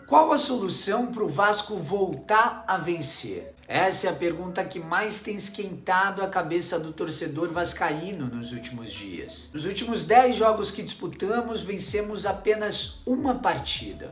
Qual a solução para o Vasco voltar a vencer? Essa é a pergunta que mais tem esquentado a cabeça do torcedor vascaíno nos últimos dias. Nos últimos 10 jogos que disputamos, vencemos apenas uma partida.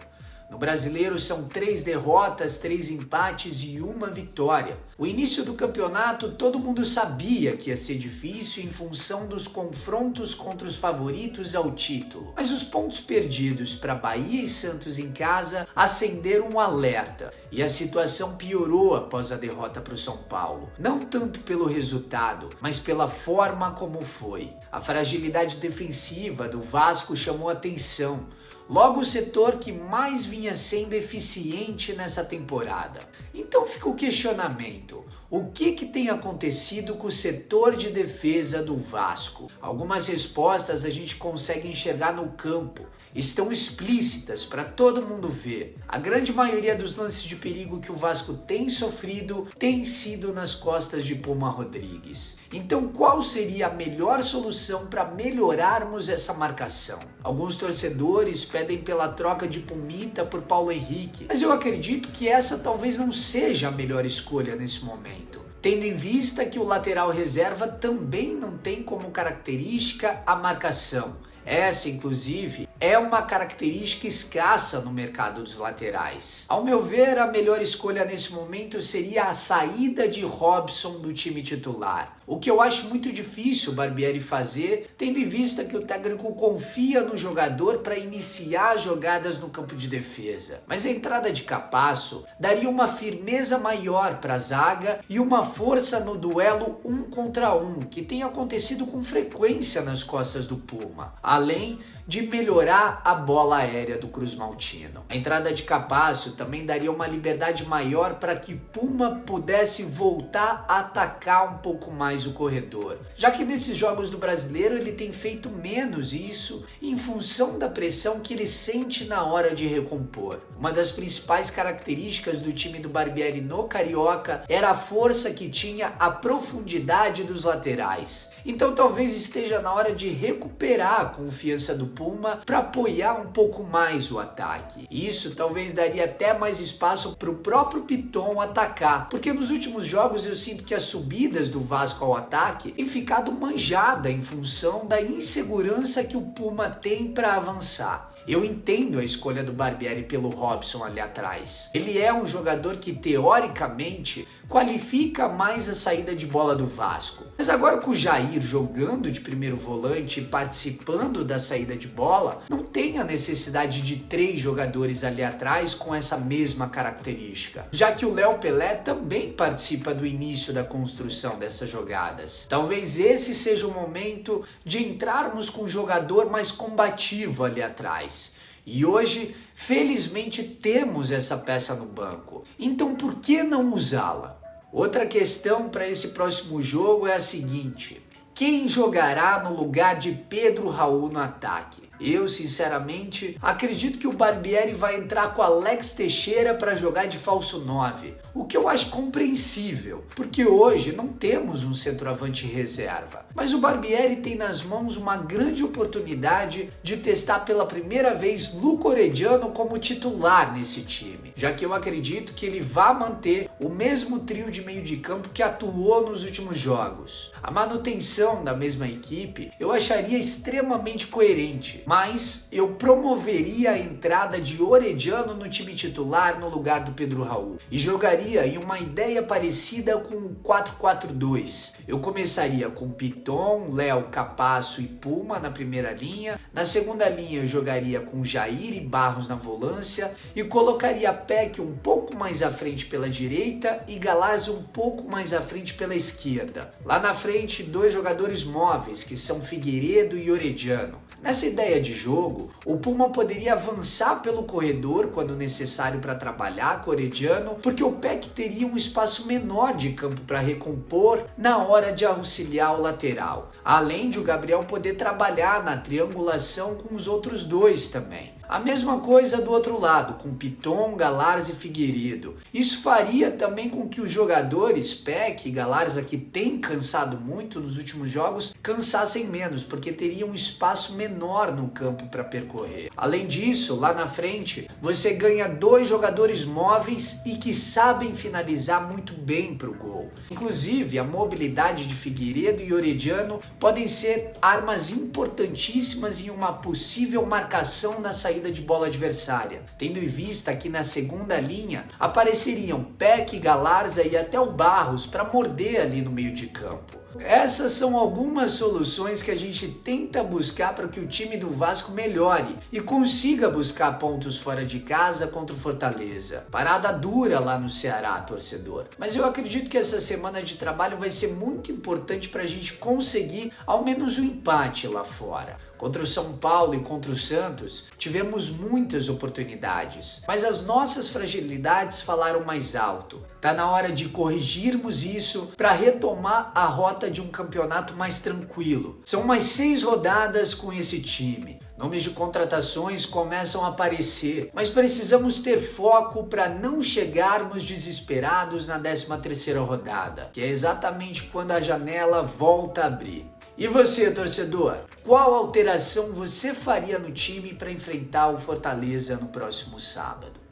No Brasileiro são 3 derrotas, 3 empates e 1 vitória. O início do campeonato todo mundo sabia que ia ser difícil em função dos confrontos contra os favoritos ao título. Mas os pontos perdidos para Bahia e Santos em casa acenderam um alerta. E a situação piorou após a derrota para o São Paulo. Não tanto pelo resultado, mas pela forma como foi. A fragilidade defensiva do Vasco chamou atenção. Logo o setor que mais vinha sendo eficiente nessa temporada. Então fica o questionamento, o que tem acontecido com o setor de defesa do Vasco? Algumas respostas a gente consegue enxergar no campo, estão explícitas para todo mundo ver. A grande maioria dos lances de perigo que o Vasco tem sofrido tem sido nas costas de Puma Rodrigues. Então qual seria a melhor solução para melhorarmos essa marcação? Alguns torcedores pedem pela troca de Pumita por Paulo Henrique, mas eu acredito que essa talvez não seja a melhor escolha nesse momento, tendo em vista que o lateral reserva também não tem como característica a marcação. Essa, inclusive, é uma característica escassa no mercado dos laterais. Ao meu ver, a melhor escolha nesse momento seria a saída de Robson do time titular. O que eu acho muito difícil o Barbieri fazer, tendo em vista que o técnico confia no jogador para iniciar jogadas no campo de defesa. Mas a entrada de Capasso daria uma firmeza maior para a zaga e uma força no duelo 1 contra 1, que tem acontecido com frequência nas costas do Puma, além de melhorar a bola aérea do Cruz Maltino. A entrada de Capasso também daria uma liberdade maior para que Puma pudesse voltar a atacar um pouco mais o corredor, já que nesses jogos do Brasileiro ele tem feito menos isso em função da pressão que ele sente na hora de recompor. Uma das principais características do time do Barbieri no Carioca era a força que tinha a profundidade dos laterais. Então talvez esteja na hora de recuperar a confiança do Puma para apoiar um pouco mais o ataque. Isso talvez daria até mais espaço para o próprio Piton atacar, porque nos últimos jogos eu sinto que as subidas do Vasco ao ataque têm ficado manjada em função da insegurança que o Puma tem para avançar. Eu entendo a escolha do Barbieri pelo Robson ali atrás. Ele é um jogador que, teoricamente, qualifica mais a saída de bola do Vasco. Mas agora com o Jair jogando de primeiro volante e participando da saída de bola, não tem a necessidade de 3 jogadores ali atrás com essa mesma característica, já que o Léo Pelé também participa do início da construção dessas jogadas. Talvez esse seja o momento de entrarmos com um jogador mais combativo ali atrás. E hoje, felizmente, temos essa peça no banco. Então, por que não usá-la? Outra questão para esse próximo jogo é a seguinte: quem jogará no lugar de Pedro Raul no ataque? Eu, sinceramente, acredito que o Barbieri vai entrar com Alex Teixeira para jogar de falso 9, o que eu acho compreensível, porque hoje não temos um centroavante reserva. Mas o Barbieri tem nas mãos uma grande oportunidade de testar pela primeira vez Luco Orediano como titular nesse time, já que eu acredito que ele vai manter o mesmo trio de meio de campo que atuou nos últimos jogos. A manutenção da mesma equipe eu acharia extremamente coerente, mas eu promoveria a entrada de Orediano no time titular no lugar do Pedro Raul e jogaria em uma ideia parecida com o 4-4-2. Eu começaria com Piton, Léo, Capasso e Puma na primeira linha. Na segunda linha eu jogaria com Jair e Barros na volância e colocaria Peck um pouco mais à frente pela direita e Galazzi um pouco mais à frente pela esquerda. Lá na frente, 2 jogadores móveis que são Figueiredo e Orediano. Nessa ideia de jogo, o Puma poderia avançar pelo corredor quando necessário para trabalhar com o Orediano, porque o Peck teria um espaço menor de campo para recompor na hora de auxiliar o lateral, além de o Gabriel poder trabalhar na triangulação com os outros 2 também. A mesma coisa do outro lado, com Piton, Galarza e Figueiredo. Isso faria também com que os jogadores, Peck e Galarza, que têm cansado muito nos últimos jogos, cansassem menos, porque teriam um espaço menor no campo para percorrer. Além disso, lá na frente, você ganha 2 jogadores móveis e que sabem finalizar muito bem para o gol. Inclusive, a mobilidade de Figueiredo e Orediano podem ser armas importantíssimas em uma possível marcação na saída de bola adversária, tendo em vista que na segunda linha apareceriam Peck, Galarza e até o Barros para morder ali no meio de campo. Essas são algumas soluções que a gente tenta buscar para que o time do Vasco melhore e consiga buscar pontos fora de casa contra o Fortaleza. Parada dura lá no Ceará, torcedor. Mas eu acredito que essa semana de trabalho vai ser muito importante para a gente conseguir ao menos um empate lá fora. Contra o São Paulo e contra o Santos, tivemos muitas oportunidades, mas as nossas fragilidades falaram mais alto. Tá na hora de corrigirmos isso para retomar a rota de um campeonato mais tranquilo. São mais 6 rodadas com esse time. Nomes de contratações começam a aparecer, mas precisamos ter foco para não chegarmos desesperados na 13ª rodada, que é exatamente quando a janela volta a abrir. E você, torcedor, qual alteração você faria no time para enfrentar o Fortaleza no próximo sábado?